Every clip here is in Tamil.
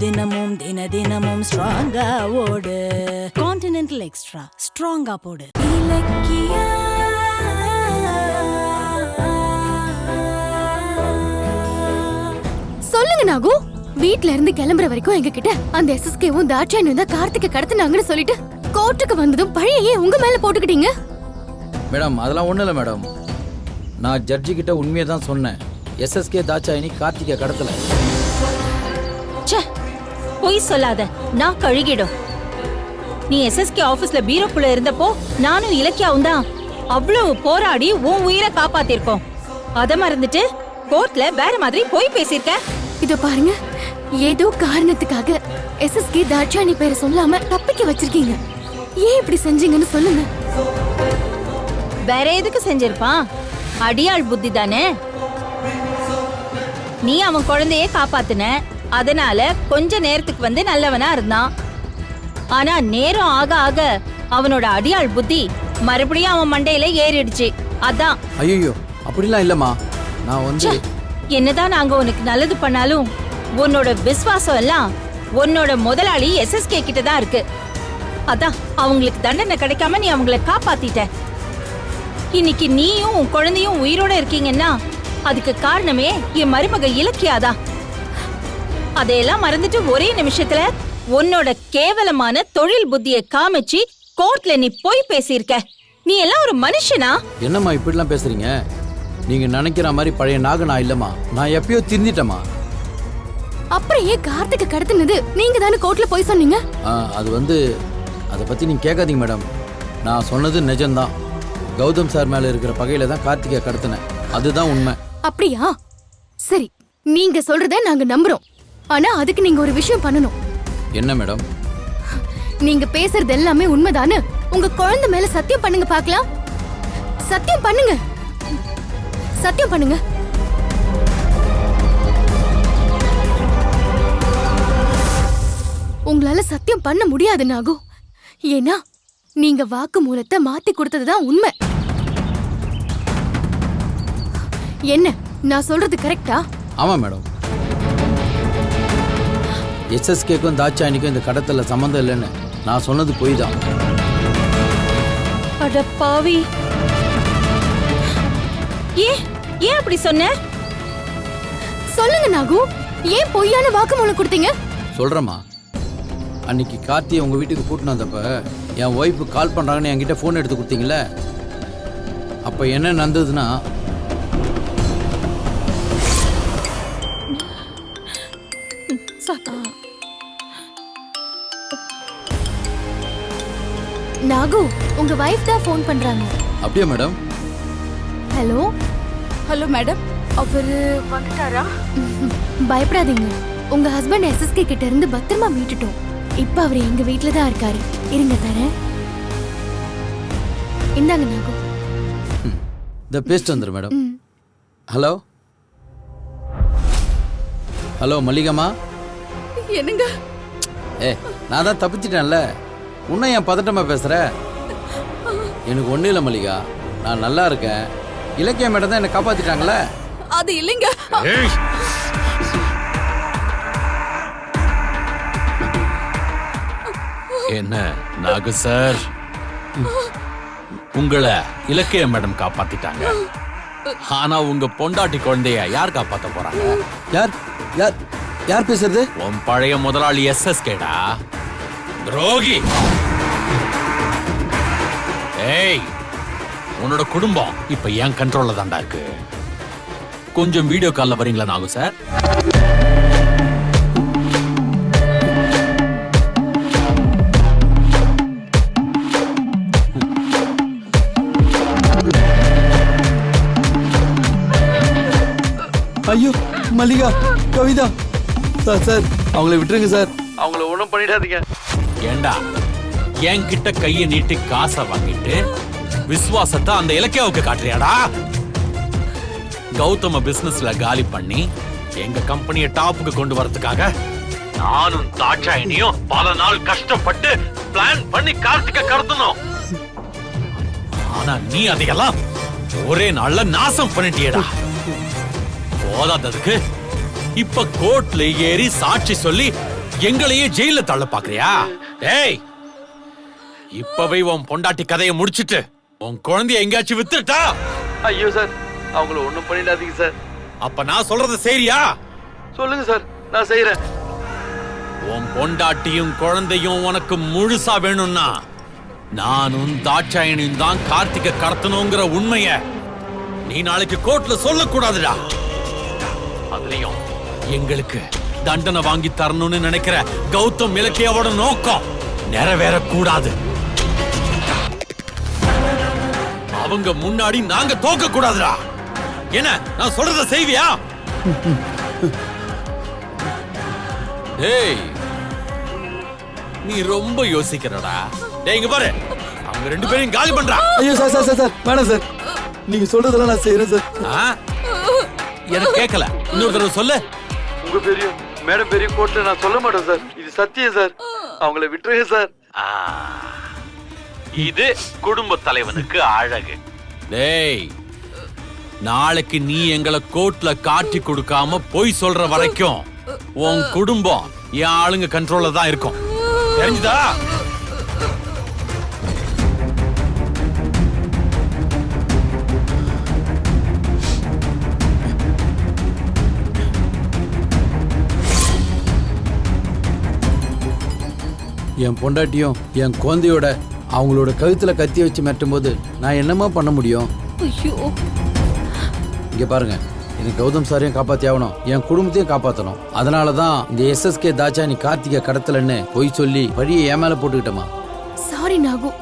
தினமும் தினமும் ஸ்ட்ராங்கா ஓடு. கான்டினென்டல் எக்ஸ்ட்ரா ஸ்ட்ராங்கா போடு. இலக்கியா சொல்லுங்க நாகு. வீட்ல இருந்து கிளம்புற வரைக்கும் எங்க கிட்ட அந்த எஸ்எஸ்கேவும் தாட்சாயனும் தான் கார்த்திகை கடத்துனாங்கன்னு சொல்லிட்டு கோர்ட்டுக்கு வந்ததும் பழைய உங்க மேல போட்டுக்கிட்டீங்க. மேடம் அதெல்லாம் ஒன்றும் இல்லை மேடம். நான் ஜட்ஜி கிட்ட உண்மையை தான் சொன்னேன். எஸ்எஸ்கே தாட்சாயினி கார்த்திகை கடத்தல. பொய் சொல்லாத, நான் கழுகிடும். நீ எஸ்எஸ்கே ஆபீஸ்ல பீரோக்குள்ள இருந்தப்போ நானும் இலக்கியாவும் தான் அவ்வளவு போராடி உன் உயிரை காப்பாத்திருக்கோம். அத மறந்துட்டு கோர்ட்ல வேற மாதிரி போய் பேசிருக்க. இதோ பாருங்க, ஏதோ காரணத்துக்காக எஸ்எஸ்கே தாட்சாயனி பேரை சொல்லாம தப்பிக்க வச்சிருக்கீங்க. ஏன் இப்படி செஞ்சீங்கன்னு சொல்லுங்க. வேற எதுக்கு செஞ்சிருப்பான்? அடியாள் புத்தி தானே. நீ அவன் குழந்தைய காப்பாத்துன, அதனால கொஞ்ச நேரத்துக்கு வந்து நல்லவனா இருந்தான். ஆனா நேரம் ஆக ஆக அவனோட அடியாள் புத்தி மறுபடியும் அவன் மண்டையில ஏறிடுச்சு. அதான். ஐயோ அப்படிலாம் இல்லம்மா. நான் வந்து என்னதான் நாங்க உனக்கு நல்லது பண்ணாலும் உன்னோட விசுவாசம் எல்லாம் உன்னோட முதலாளி எஸ்எஸ்கே கிட்ட தான் இருக்கு. அதான் அவங்களுக்கு தண்டனை கிடைக்காம நீ அவங்கள காப்பாத்திட்ட. இன்னைக்கு நீயும் உன் குழந்தையும் உயிரோட இருக்கீங்கன்னா அதுக்கு காரணமே என் மருமக இலக்கியாதான். அதையெல்லாம் மறந்துட்டு ஒரே நிமிஷத்துல உன்னோட கேவலமான தொழில் புத்தியை காமிச்சு கோர்ட்ல நீ போய் பேசியிருக்க. நீ எல்லாம் ஒரு மனுஷனா? என்னம்மா இப்படிலாம் பேசுறீங்க? நீங்க நினைக்கிற மாதிரி பழைய நாக நான் இல்லம்மா. நான் எப்பயோ திருந்திட்டேம்மா. அப்புறம் ஏன் கார்த்திகை கடத்துனது நீங்க தானே கோர்ட்ல போய் சொன்னீங்க? அது வந்து அதை பத்தி நீங்க கேட்காதீங்க மேடம். நான் சொன்னது நிஜம்தான். கௌதம் சார் மேல இருக்கிற பகையில தான் கார்த்திகை கடத்தினேன். அதுதான் உண்மை. அப்படியா? சரி, நீங்க சொல்றத நாங்க நம்புறோம். ஆனா அதுக்கு நீங்க ஒரு விஷயம் பண்ணணும். என்ன மேடம்? நீங்க பேசுறது எல்லாமே உண்மைதானே? உங்க குழந்தை மேல சத்தியம் பண்ணுங்க பார்க்கலாம். சத்தியம் பண்ணுங்க. சத்தியம் பண்ணுங்க. உங்களால சத்தியம் பண்ண முடியாது நாகு. ஏன்னா நீங்க வாக்கு மூலத்தை மாத்தி கொடுத்ததுதான் உண்மை. என்ன நான் சொல்றது கரெக்டா? ஆமா மேடம். எஸ்எஸ்கேக்கும் தாட்சாயனிக்கும் இந்த கடத்தல சம்மந்தம் இல்லைன்னு நான் சொன்னது பொய் தான். அட பாவி, ஏன் அப்படி சொன்ன? சொல்லுங்க நாகு, ஏன் பொய்யான வாக்குமூலம் கொடுத்தீங்க? சொல்றேம்மா. அன்னைக்கு கார்த்தியை உங்க வீட்டுக்கு கூட்டினு வந்தப்ப என் ஒய்ஃபு கால் பண்றாங்கன்னு என்கிட்ட ஃபோன் எடுத்து கொடுத்தீங்களே. அப்ப என்ன நடந்ததுன்னா, நாகு, உங்க வைஃப் தான் ஃபோன் பண்றாங்க. அப்படியே மேடம்? ஹலோ ஹலோ மேடம், அவரு வந்துட்டாரா? பயப்படாதீங்க, உங்க ஹஸ்பண்ட் எஸ்எஸ்கே கிட்ட இருந்து பத்திரமா மீட்டுட்டோம். இப்ப அவர் எங்க வீட்ல தான் இருக்காரு. இருங்க தரேன். இந்தாங்க நாகு. இந்த பேஸ்ட் வந்துரு மேடம். Hello hello மல்லிகம்மா. என்னங்க? நான் தான் தப்பிச்சிட்டேன்ல, உன்னை என் பதட்டமா பேசுற? எனக்கு ஒன்றும் இல்லை மல்லிகா, நான் நல்லா இருக்கேன். இலக்கிய மேடம் தான் என்னை காப்பாத்திட்டாங்களே. அது இல்லைங்க. என்ன நாகு சார், உங்களை இலக்கிய மேடம் காப்பாத்திட்டாங்க. ஆனா உங்க பொண்டாட்டி குழந்தைய யார் காப்பாத்த போறாங்க? யார் யார் யார் பேசுறது? உன் பழைய முதலாளி எஸ்எஸ்கேடா, துரோகி. ஏய், உன்னோட குடும்பம் இப்ப என் கண்ட்ரோல்ல தான்டா இருக்கு. கொஞ்சம் வீடியோ கால்ல வரீங்களா நாகு சார்? ஐயோ மல்லிகா, கவிதா சார், சார் அவங்கள விட்டுருங்க சார். அவங்கள ஒன்றும் பண்ணிடாதீங்க. ஏண்டா என்கிட்ட கையை நீட்டி காசை வாங்கிட்டு விசுவாசத்தை அந்த இலக்கியாவுக்கு காட்டுறியாடா? கௌதம பிசினஸ்ல காலி பண்ணி எங்க கம்பெனியை டாப்புக்கு கொண்டு வரதுக்காக நானும் தாட்சாயினியும் பல நாள் கஷ்டப்பட்டு பிளான் பண்ணி கார்த்திகை கடத்தணும். ஆனா நீ அதையெல்லாம் ஒரே நாள்ல நாசம் பண்ணிட்டியடா. போதாததுக்கு இப்ப கோர்ட்ல ஏறி சாட்சி சொல்லி எங்களையே ஜெயில தள்ள பாக்குறியா? டேய், இப்பவே உன் பொண்டாட்டி கதையை முடிச்சிட்டு உன் குழந்தைய எங்கேயாச்சும் வித்துட்டா? ஐயோ சார், அவங்கள ஒண்ணும் பண்ணிடாதீங்க சார். அப்ப நான் சொல்றது சரியா? சொல்லுங்க சார், நான் செய்யறேன். உன் பொண்டாட்டியும் குழந்தையும் உனக்கு முழுசா வேணும்னா நானும் தாட்சாயணியும் தான் கார்த்திகை கடத்தணுங்கிற உண்மைய நீ நாளைக்கு கோர்ட்ல சொல்லக்கூடாதுடா. அதுலயும் எங்களுக்கு தண்டனை வாங்கி தரணும்னு நினைக்கிற கௌதம் இலக்கியாவோட நோக்கம் நிறைவேறக்கூடாது. அவங்க முன்னாடி நாங்க தோக்க கூடாதுடா. என்ன, நான் சொல்றத செய்வியா? டேய், நீ ரொம்ப யோசிக்கிறடா. டேய், இங்க பாரு, அவங்க ரெண்டு பேரையும் காலி பண்றா. ஐயோ சார் சார் சார் சார், வேணாம் சார். நீங்க சொல்றதெல்லாம் நான் செய்யறேன் சார். எனக்கு கேட்கல, இன்னொரு தடவை சொல்லு. உங்க பெரியும் மேடம் பெரிய கோர்ட்ல நான் சொல்ல மாட்டேன் சார். இது சத்தியம் சார். அவங்கள விட்டுருங்க சார். இது குடும்ப தலைவனுக்கு அழகு. டேய், நாளைக்கு நீ எங்களை கோர்ட்ல காட்டி கொடுக்காம போய் சொல்ற வரைக்கும் உன் குடும்பம் என் ஆளுங்க கண்ட்ரோல்ல தான் இருக்கும். தெரிஞ்சுதா? என் பொண்டாட்டியும் என் குழந்தையோட அவங்களோட கழுத்துல கத்தி வச்சு மிரட்டும் போது நான் என்னமா பண்ண முடியும்? ஐயோ, இங்க பாருங்க, எனக்கு கௌதம் சாரையும் காப்பாத்தி ஆகணும், என் குடும்பத்தையும் காப்பாற்றணும். அதனாலதான் இந்த எஸ்எஸ்கே தாட்சாயணி கார்த்திகை கடத்தலன்னு பொய் சொல்லி வழியை என் மேல போட்டுக்கிட்டமா. சாரி நாகு,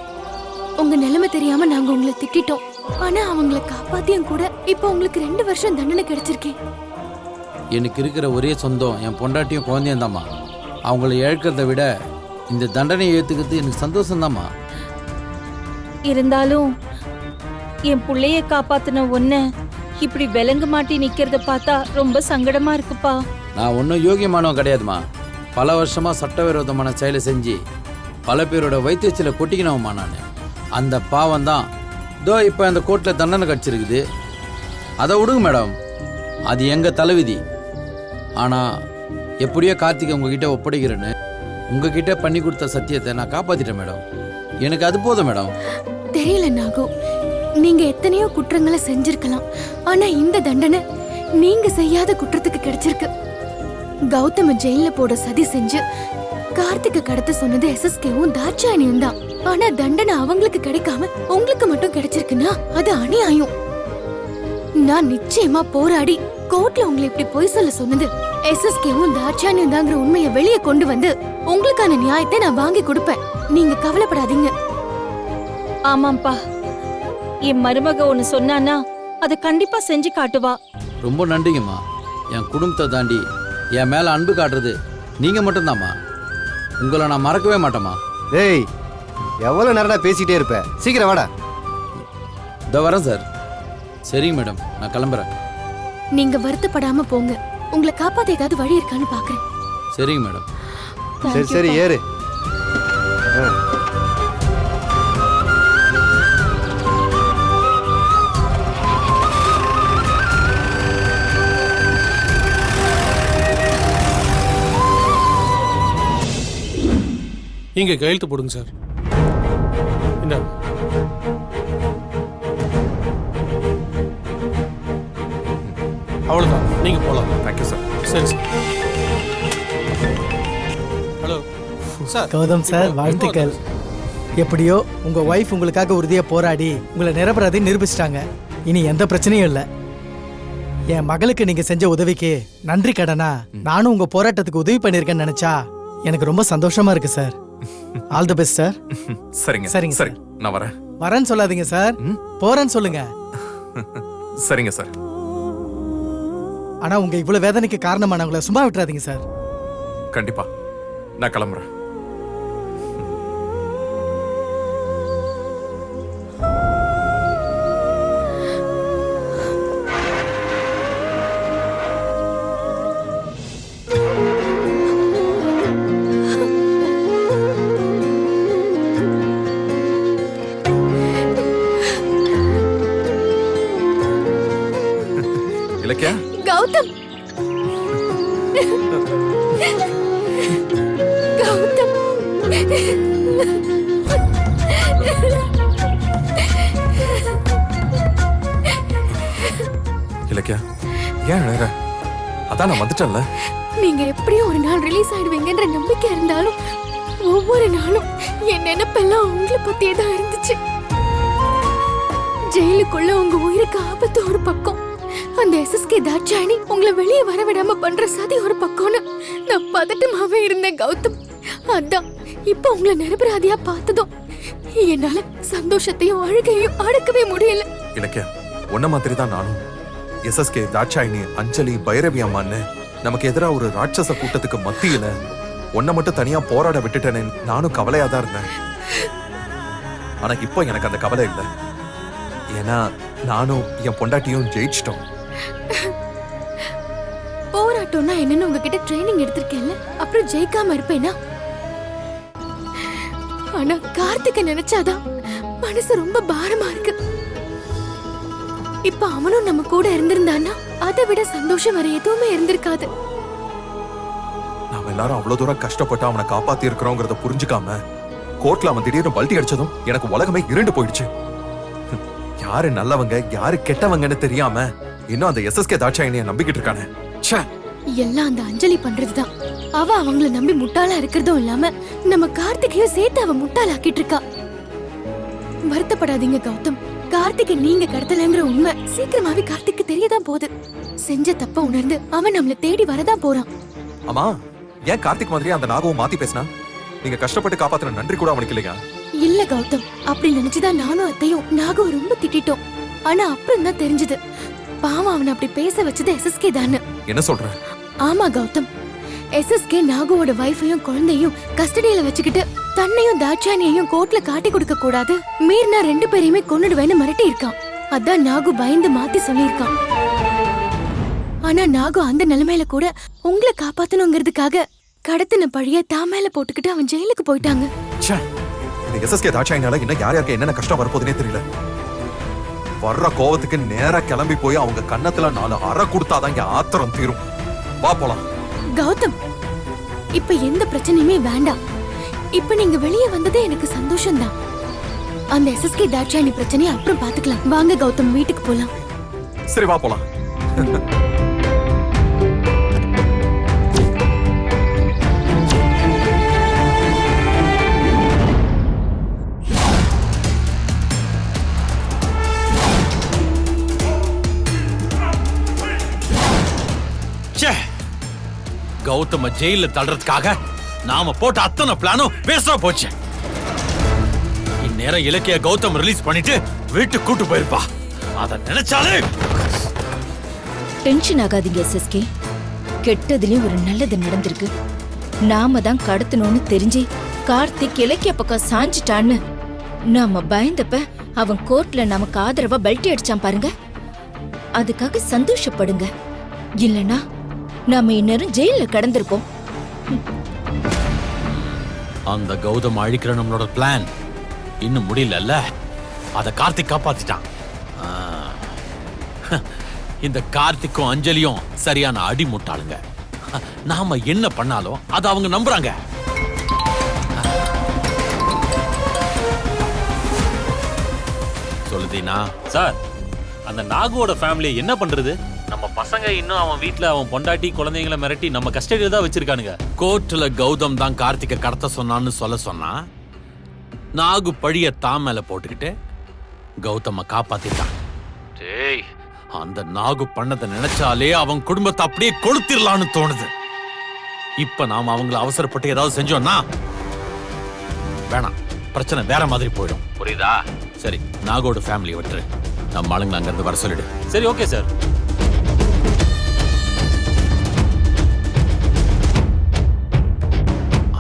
உங்க நிலைமை தெரியாம நாங்க உங்களை திட்டிட்டோம். ஆனா அவங்கள காப்பாத்தியும் கூட இப்போ உங்களுக்கு 2 வருஷம் தண்டனை கிடைச்சிருக்கேன். எனக்கு இருக்கிற ஒரே சொந்தம் என் பொண்டாட்டியும் குழந்தையும் தாம்மா. அவங்கள இழக்கிறத விட இந்த தண்டனையை ஏத்துக்கிறது எனக்கு சந்தோஷம். இருந்தாலும் என் புள்ளைய காப்பாத்தின ஒன்ன இப்படி விலங்கு மாட்டி நிக்கிறத பார்த்தா ரொம்ப சங்கடமா இருக்குப்பா. நான் ஒன்றும் யோகியமானவன் கிடையாதுமா. பல வருஷமா சட்டவிரோதமான செயலை செஞ்சு பல பேரோட வைத்தியச்சில கொட்டிக்கினவமா நான். அந்த பாவம் தான் இதோ இப்போ அந்த கோர்ட்டில் தண்டனை கிடச்சிருக்குது. அதை விடுங்க மேடம், அது எங்க தலைவிதி. ஆனால் எப்படியோ கார்த்திகை உங்ககிட்ட ஒப்படைக்கிறேன்னு உங்ககிட்ட பண்ணி கொடுத்த சத்தியத்தை நான் காப்பாத்திட்டேன் மேடம். எனக்கு அது போதும் மேடம். தெரியல நாகு, நீங்க எத்தனையோ குற்றங்களை செஞ்சிருக்கலாம். ஆனா இந்த தண்டனை நீங்க செய்யாத குற்றத்துக்கு கிடைச்சிருக்கு. கௌதம ஜெயில போட சதி செஞ்சு கார்த்திகை கடத்த சொன்னது எஸ்எஸ்கேவும் தாட்சாயணியும் தான். ஆனா தண்டனை அவங்களுக்கு கிடைக்காம உங்களுக்கு மட்டும் கிடைச்சிருக்குன்னா அது அநியாயம். நான் நிச்சயமா போராடி கோர்ட்ல உங்களை இப்படி பொய் சொல்ல சொன்னது எஸ்எஸ்கேவும் தாட்சாயணியும் தாங்கிற உண்மையை வெளியே கொண்டு வந்து உங்களுக்கான நியாயத்தை நான் வாங்கி கொடுப்பேன். நீங்க கவலைப்படாதீங்க. ஆமாப்பா, என் மருமக ஒன்னு சொன்னானா அதை கண்டிப்பா செஞ்சு காட்டுவா. ரொம்ப நன்றிங்கம்மா. என் குடும்பத்தை தாண்டி என் மேல அன்பு காட்டுறது நீங்க மட்டும்தாம்மா. உங்களை நான் மறக்கவே மாட்டேம்மா. டேய், எவ்வளவு நேரடா பேசிட்டே இருப்ப? சீக்கிரம் வாடா. இதோ வரேன் சார். சரிங்க மேடம், நான் கிளம்புறேன். நீங்க வருத்தப்படாம போங்க. உங்களை காப்பாத்த ஏதாவது வழி இருக்கான்னு பாக்குறேன். சரிங்க மேடம். சரி சரி, ஏறு. இங்க கையெழுத்து போடுங்க சார். என்ன அவ்வளவுதான், நீங்க போலாம். Thank you sir. சரி sir. Hello sir. Gautham sir, வாழ்த்துக்கள். எப்படியோ உங்க ஒய்ஃப் உங்களுக்காக உறுதியா போராடி உங்களை நிரபராதி நிரூபிச்சிட்டாங்க. இனி எந்த பிரச்சனையும் இல்லை. என் மகளுக்கு நீங்க செஞ்ச உதவிக்கு நன்றி கடனா நானும் உங்க போராட்டத்துக்கு உதவி பண்ணிருக்கேன்னு நினைச்சா எனக்கு ரொம்ப சந்தோஷமா இருக்கு sir. All the best sir. சரிங்க சரிங்க சரி, சார். நான் வரேன். வரேன்னு சொல்லாதீங்க சார், போறேன்னு சொல்லுங்க. சரிங்க சார். ஆனா உங்க இவ்வளவு வேதனைக்கு காரணமானவங்கள சும்மா விட்டுறாதீங்க சார். கண்டிப்பா நான் கிளம்புறேன். இலக்கியா, கௌதம் ஏன் அழற? அதான் நான் வந்துட்டேன்ல. நீங்க எப்படியும் ஒரு நாள் ரிலீஸ் ஆயிடுவீங்கன்ற நம்பிக்கை இருந்தாலும் ஒவ்வொரு நாளும் என் நினைப்பெல்லாம் உங்களை பத்தியே தான் இருந்துச்சு. ஜெயிலுக்குள்ள உங்க உயிருக்கு ஆபத்து ஒரு பக்கம், அந்த எஸ்எஸ்கே தாட்சாயணி உங்களை வெளியே வர விடாம பண்ற சதி ஒரு பக்கம்னு நான் பதட்டமாவே இருந்தேன் கௌதம். அதான் இப்ப உங்களை நிரபராதியா பார்த்ததும் என்னால சந்தோஷத்தையும் அழுகையும் அடக்கவே முடியல. இலக்கியா, உன்ன மாதிரி தான் நானும். எஸ்எஸ்கே, தாட்சாயினி, அஞ்சலி, பைரவி அம்மான்னு நமக்கு எதிரா ஒரு ராட்சச கூட்டத்துக்கு மத்தியில உன்னை மட்டும் தனியா போராட விட்டுட்டேன்னு நானும் கவலையா தான் இருந்தேன். ஆனா இப்போ எனக்கு அந்த கவலை இல்லை. ஏன்னா நானும் என் பொண்டாட்டியும் ஜெயிச்சிட்டோம். போராட்டம்னா என்னன்னு உங்ககிட்ட ட்ரைனிங் எடுத்திருக்கேன்ல, அப்புறம் ஜெயிக்காம இருப்பேனா? ஆனா கார்த்திகை நினைச்சாதான் மனசு ரொம்ப பாரமா இருக்கு. இப்ப அவனும் நம்ம கூட இருந்திருந்தான்னா அதை விட சந்தோஷம் வேற எதுவுமே இருந்திருக்காது. நாம எல்லாரும் அவ்வளவு தூரம் கஷ்டப்பட்டு அவனை காப்பாத்தி இருக்கிறோங்கிறத புரிஞ்சுக்காம கோர்ட்ல அவன் திடீர்னு பல்ட்டி அடிச்சதும் எனக்கு உலகமே இருண்டு போயிடுச்சு. யாரு நல்லவங்க யாரு கெட்டவங்கன்னு தெரியாம இன்னும் அந்த எஸ்எஸ்கே தாட்சாயினிய நம்பிக்கிட்டு இருக்கானே. ச்சே, எல்லாம் அந்த அஞ்சலி பண்றதுதான். அவ அவங்கள நம்பி முட்டாளா இருக்கிறதும் இல்லாம நம்ம கார்த்திகையும் சேர்த்து அவ முட்டாளாக்கிட்டு இருக்கா. வருத்தப்படாதீங்க கௌதம், கார்த்திகை நீங்க கடத்தலங்கிற உண்மை சீக்கிரமாவே கார்த்திக்கு தெரியதான் போகுது. செஞ்ச தப்ப உணர்ந்து அவன் நம்மள தேடி வரதான் போறான். அம்மா, ஏன் கார்த்திக் மாதிரி அந்த நாகவும் மாத்தி பேசினா? நீங்க கஷ்டப்பட்டு காப்பாத்துற நன்றி கூட அவனுக்கு இல்லையா? இல்ல கௌதம், அப்படி நினைச்சுதான் நானும் அத்தையும் நாகவும் ரொம்ப திட்டிட்டோம். ஆனா அப்புறம் தான் தெரிஞ்சது பாவம் அவனை அப்படி பேச வச்சது எஸ்எஸ்கே தானு. என்ன சொல்ற? ஆமா கௌதம், எஸ்எஸ்கே நாகுவோட வைஃபையும் குழந்தையும் கஸ்டடியில வச்சுக்கிட்டு தன்னையும் தாட்சாயணியையும் கோர்ட்ல காட்டி கொடுக்க கூடாது, மீறினா 2 பேரையுமே கொன்னுடுவேன்னு மிரட்டி இருக்கான். அதான் நாகு பயந்து மாத்தி சொல்லியிருக்கான். ஆனா நாகு அந்த நிலைமையில கூட உங்களை காப்பாத்தணுங்கிறதுக்காக கடத்தின பழிய தான் மேல போட்டுக்கிட்டு அவன் ஜெயிலுக்கு போயிட்டாங்க. ச்சே, இந்த எஸ்எஸ்கே தாட்சாயினால இன்னும் யார் யாருக்கு என்னென்ன கஷ்டம் வரப்போகுதுன்னே தெரியல. வர்ற கோவத்துக்கு நேரா கிளம்பி போய் அவங்க கன்னத்துல 4 அறை கொடுத்தாதான் இங்க ஆத்திரம் தீரும். வா போலாம். கௌதம், இப்ப எந்த பிரச்சனையுமே வேண்டாம். இப்ப நீங்க வெளியே வந்ததே எனக்கு சந்தோஷம்தான். அந்த எஸ்எஸ்கே தாட்சாயணி பிரச்சனையை அப்புறம் பாத்துக்கலாம். வாங்க கௌதம், வீட்டுக்கு போலாம். சரி, வா போலாம். கௌதம ஜெயில தள்ளுறதுக்காக நாம போட்ட அத்தனை பிளானும் வேஸ்டா போச்சு. இந்நேரம் இலக்கிய கௌதம் ரிலீஸ் பண்ணிட்டு வீட்டுக்கு கூட்டு போயிருப்பா. அத நினைச்சாலே டென்ஷன் ஆகாதீங்க எஸ்எஸ்கே. கெட்டதுலயும் ஒரு நல்லது நடந்திருக்கு. நாம தான் கடத்தணும்னு தெரிஞ்சு கார்த்திக் இலக்கிய பக்கம் சாஞ்சிட்டான்னு நாம பயந்தப்ப அவன் கோர்ட்ல நமக்கு ஆதரவா பல்ட்டி அடிச்சான் பாருங்க. அதுக்காக சந்தோஷப்படுங்க. இல்லனா நாம இந்நேரம் ஜெயில கடந்திருப்போம். அந்த கௌதம் அழிக்கிற நம்மளோட பிளான் இன்னும் முடியல. அத கார்த்திக் காப்பாத்திட்டான். இந்த கார்த்திக்கும் அஞ்சலியும் சரியான அடி முட்டாளுங்க. நாம என்ன பண்ணாலும் அத அவங்க நம்புறாங்க. சொல்லுதீனா சார், அந்த நாகுவோட ஃபேமிலி என்ன பண்றது? நம்ம பசங்க இன்னும் அவன் வீட்ல அவன் பொண்டாட்டி குழந்தைங்களை மிரட்டி நம்ம கஸ்டடியில தான் வச்சிருக்கானுங்க. கோர்ட்ல கௌதம் தான் கார்த்திகை கடத்த சொன்னான்னு சொன்னா நாகு பழிய தான் மேல போட்டுக்கிட்டு கௌதம காப்பாத்திட்டான். டேய், அந்த நாகு பண்ணதை நினைச்சாலே அவன் குடும்பத்தை அப்படியே கொளுத்திரலான்னு தோணுது. இப்ப நாம அவங்கள அவசரப்பட்டு ஏதாவது செஞ்சோம்னா வேணாம், பிரச்சனை வேற மாதிரி போயிடும். புரியுதா? சரி, நாகோட ஃபேமிலியை விட்டுரு. நம்ம ஆளுங்களை அங்க இருந்து வர சொல்லிடு. சரி, ஓகே சார்.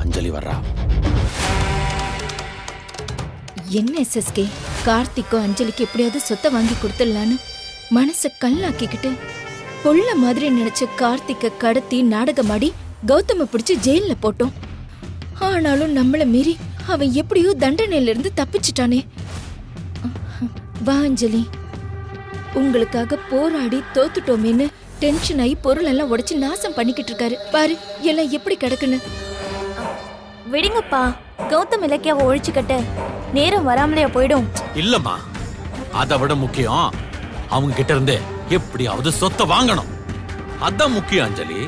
அஞ்சலி வர்றா. என்ன எஸ்எஸ்கே, கார்த்திக்கும் அஞ்சலிக்கு எப்படியாவது சொத்தை வாங்கி கொடுத்துடலான்னு மனச கல்லாக்கிக்கிட்டு பொள்ள மாதிரி நினைச்ச கார்த்திக்க கடத்தி நாடகமாடி கௌதம பிடிச்சு ஜெயில போட்டோம். ஆனாலும் நம்மள மீறி அவன் எப்படியோ தண்டனையில இருந்து தப்பிச்சிட்டானே. வா அஞ்சலி, உங்களுக்காக போராடி தோத்துட்டோமேன்னு டென்ஷன் ஆகி பொருள் எல்லாம் உடைச்சு நாசம் பண்ணிக்கிட்டு இருக்காரு. பாரு எல்லாம் எப்படி கிடக்குன்னு. விடுங்கப்பா, கௌதம் இலக்கியாவை ஒழிச்சுக்கட்ட நேரம் வராமலையா போயிடும். இல்லம்மா, அதை விட முக்கியம் அவங்க கிட்ட இருந்து எப்படியாவது சொத்தை வாங்கணும். அதான் முக்கியம் அஞ்சலி.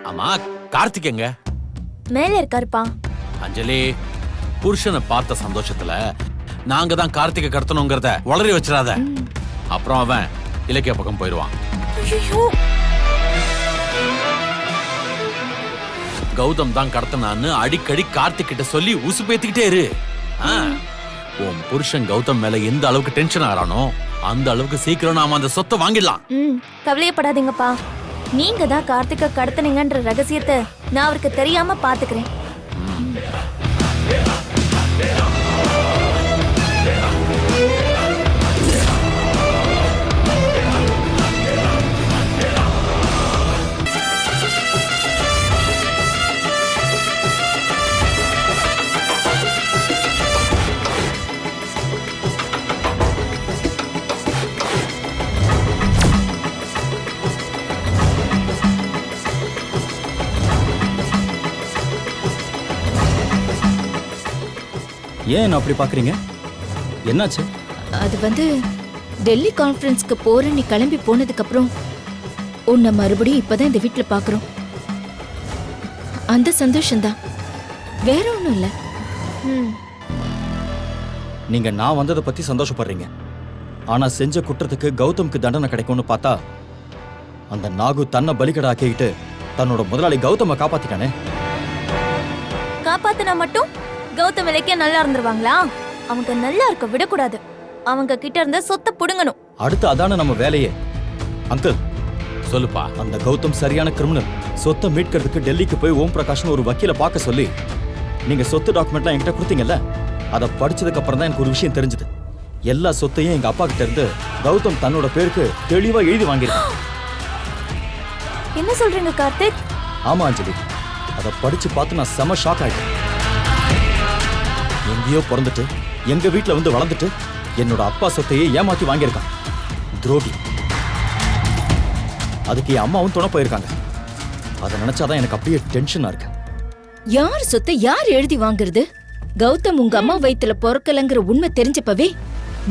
ஆமா, கார்த்திக் எங்க? மேல இருக்காருப்பா. அஞ்சலி, புருஷனை பார்த்த சந்தோஷத்துல நாங்க தான் கார்த்திகை கடத்தணுங்கிறத வளரி வச்சிடாத. அப்புறம் அவன் இலக்கிய பக்கம் போயிடுவான். கௌதம் தான் கடத்தினான்னு அடிக்கடி கார்த்திக் கிட்ட சொல்லி உசுப்பேத்திக்கிட்டே இரு. உன் புருஷன் கௌதம் மேல எந்த அளவுக்கு டென்ஷன் ஆறானோ அந்த அளவுக்கு சீக்கிரம் நாம அந்த சொத்தை வாங்கிடலாம். கவலையப்படாதீங்கப்பா. நீங்க தான் கார்த்திகை கடத்தினீங்கன்ற ரகசியத்தை நான் அவருக்கு தெரியாம பாத்துக்கிறேன். ஏன் அப்படி பாக்குறீங்க? என்னாச்சு? அது டெல்லி கான்ஃபரன்ஸ்க்கு போற நீ கிளம்பி போனதுக்கு அப்புறம் உன்னை மறுபடியும் இப்பதான் இந்த வீட்டுல பாக்குறோம். அந்த சந்தோஷம்தான், வேற ஒண்ணும் இல்ல. நீங்க நான் வந்ததை பத்தி சந்தோஷப்படுறீங்க. ஆனா செஞ்ச குற்றத்துக்கு கௌதம்க்கு தண்டனை கிடைக்கும்னு பார்த்தா அந்த நாகு தன்னை பலிகடா ஆக்கிக்கிட்டு தன்னோட முதலாளி கௌதம காப்பாத்திட்டானே. காப்பாத்தினா மட்டும் கௌதம் இலக்கியா நல்லா இருந்துருவாங்களா? அவங்க நல்லா இருக்க விடக்கூடாது. அவங்க கிட்ட இருந்த சொத்தை புடுங்கணும். அடுத்து அதான நம்ம வேலையே. அங்கிள் சொல்லுப்பா. அந்த கௌதம் சரியான கிரிமினல். சொத்தை மீட்கிறதுக்கு டெல்லிக்கு போய் ஓம் பிரகாஷ்னு ஒரு வக்கீல பார்க்க சொல்லி நீங்க சொத்து டாக்குமெண்ட்லாம் என்கிட்ட கொடுத்தீங்கல்ல, அதை படிச்சதுக்கு அப்புறம் தான் எனக்கு ஒரு விஷயம் தெரிஞ்சது. எல்லா சொத்தையும் எங்க அப்பா கிட்ட இருந்து கௌதம் தன்னோட பேருக்கு தெளிவா எழுதி வாங்கியிருக்கான். என்ன சொல்றீங்க கார்த்திக்? ஆமா அஞ்சலி, அதை படிச்சு பார்த்து நான் செம ஷாக் ஆயிட்டேன். எங்கேயோ பிறந்துட்டு எங்க வீட்டுல வந்து வளர்ந்துட்டு என்னோட அப்பா சொத்தையே ஏமாத்தி வாங்கியிருக்கான். துரோகி. அதுக்கு என் அம்மாவும் துணை போயிருக்காங்க. அதை நினைச்சாதான் எனக்கு அப்படியே டென்ஷனா இருக்கு. யார் சொத்தை யார் எழுதி வாங்குறது? கௌதம் உங்க அம்மா வயித்துல பொறக்கலங்கிற உண்மை தெரிஞ்சப்பவே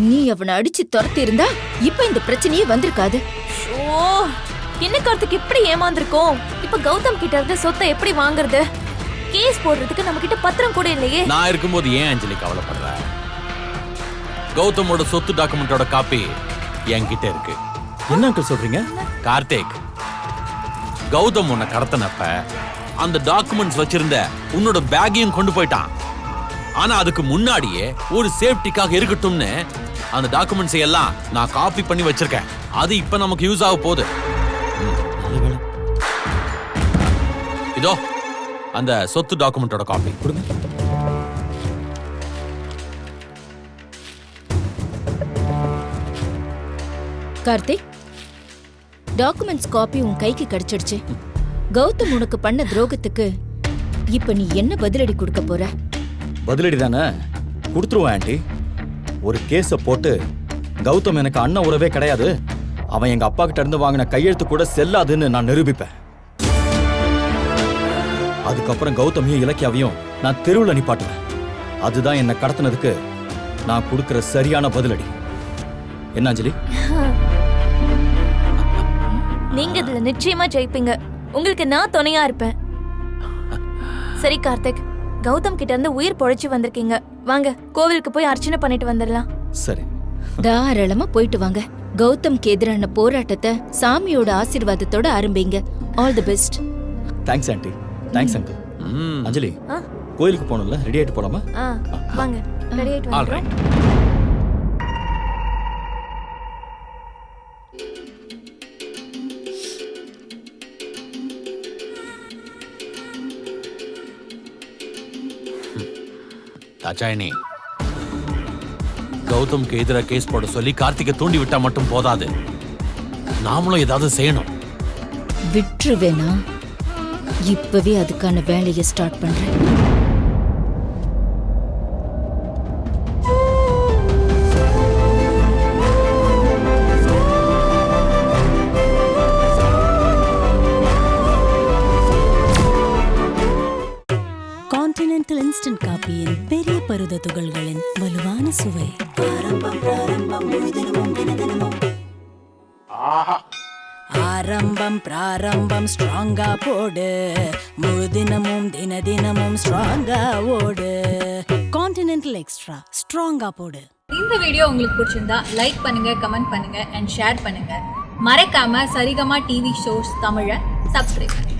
நீ அவனை அடிச்சு துரத்தி இருந்தா இப்ப இந்த பிரச்சனையே வந்திருக்காது. என்ன கார்த்திக் இப்படி ஏமாந்திருக்கோம்? இப்ப கௌதம் கிட்ட இருந்து சொத்தை எப்படி வாங்குறது? கேஸ் போடுறதுக்கு நம்ம கிட்ட பத்திரம் கூட இல்லையே. நான் இருக்கும்போது ஏன் அஞ்சலி கவலைப்படுற? கௌதமோட சொத்து டாக்குமெண்டோட காப்பி என்கிட்ட இருக்கு. என்ன அங்கிள் சொல்றீங்க? கார்த்திக், கௌதம் உன்னை கடத்தினப்ப அந்த டாக்குமெண்ட்ஸ் வச்சிருந்த உன்னோட பேக்கையும் கொண்டு போயிட்டான். ஆனா அதுக்கு முன்னாடியே ஒரு சேஃப்டிக்காக இருக்கட்டும்னு அந்த டாக்குமெண்ட்ஸ் எல்லாம் நான் காப்பி பண்ணி வச்சிருக்கேன். அது இப்ப நமக்கு யூஸ் ஆக போகுது. இதோ அந்த சொத்து டாக்குமெண்டோட காப்பி கொடுங்க. கார்த்திக், டாக்குமெண்ட்ஸ் காப்பி உன் கைக்கு கிடைச்சிடுச்சு. கௌதம் உனக்கு பண்ண துரோகத்துக்கு இப்ப நீ என்ன பதிலடி கொடுக்க போற? பதிலடி தானே கொடுத்துருவேன் ஆண்டி. ஒரு கேஸ போட்டு கௌதம் எனக்கு அண்ணன் உறவே கிடையாது, அவன் எங்க அப்பா கிட்ட இருந்து வாங்கின கையெழுத்து கூட செல்லாதுன்னு நான் நிரூபிப்பேன். அதுக்கப்புறம் கௌதமையும் இலக்கியாவையும் நான் தெருவுல நிப்பாட்டுவேன். அதுதான் என்ன கடத்தினதுக்கு நான் கொடுக்கிற சரியான பதிலடி. என்ன அஞ்சலி? நீங்க இதுல நிச்சயமா ஜெயிப்பீங்க. உங்களுக்கு நான் துணையா இருப்பேன். சரி கார்த்திக், கௌதம் கிட்ட இருந்து உயிர் பொழைச்சு வந்திருக்கீங்க. வாங்க கோவிலுக்கு போய் அர்ச்சனை பண்ணிட்டு வந்துடலாம். சரி, தாராளமா போயிட்டு வாங்க. கௌதம்க்கு எதிரான போராட்டத்தை சாமியோட ஆசீர்வாதத்தோட ஆரம்பிங்க. All the best. Thanks aunty. Thanks uncle. Anjali, கோயிலுக்கு போகணும்ல, ரெடி ஆயிட்டு போலாமா? வாங்க, ரெடி ஆயிட்டு வந்துடுறோம். தாட்சாயினி, கௌதம்க்கு எதிராக கேஸ் போட சொல்லி கார்த்திகை தூண்டி விட்டா மட்டும் போதாது, நாமளும் ஏதாவது செய்யணும். விட்டுருவேனா? இப்பவே அதுக்கான வேலையை ஸ்டார்ட் பண்றேன். கான்டினென்டல் இன்ஸ்டன்ட் காபியின் பெரிய பருத துகள்களின் வலுவான சுவை. ஆரம்பம் ஆரம்பம் பிராரம்பம் ஸ்ட்ராங்கா போடு முழு தினமும் தினமும் ஸ்ட்ராங்கா ஓடு கான்டினென்டல் எக்ஸ்ட்ரா ஸ்ட்ராங்கா போடு. இந்த வீடியோ உங்களுக்கு பிடிச்சிருந்தா லைக் பண்ணுங்க, கமெண்ட் பண்ணுங்க அண்ட் ஷேர் பண்ணுங்க. மறக்காம சரிகமா டிவி ஷோஸ் தமிழை சப்ஸ்கிரைப் பண்ணுங்க.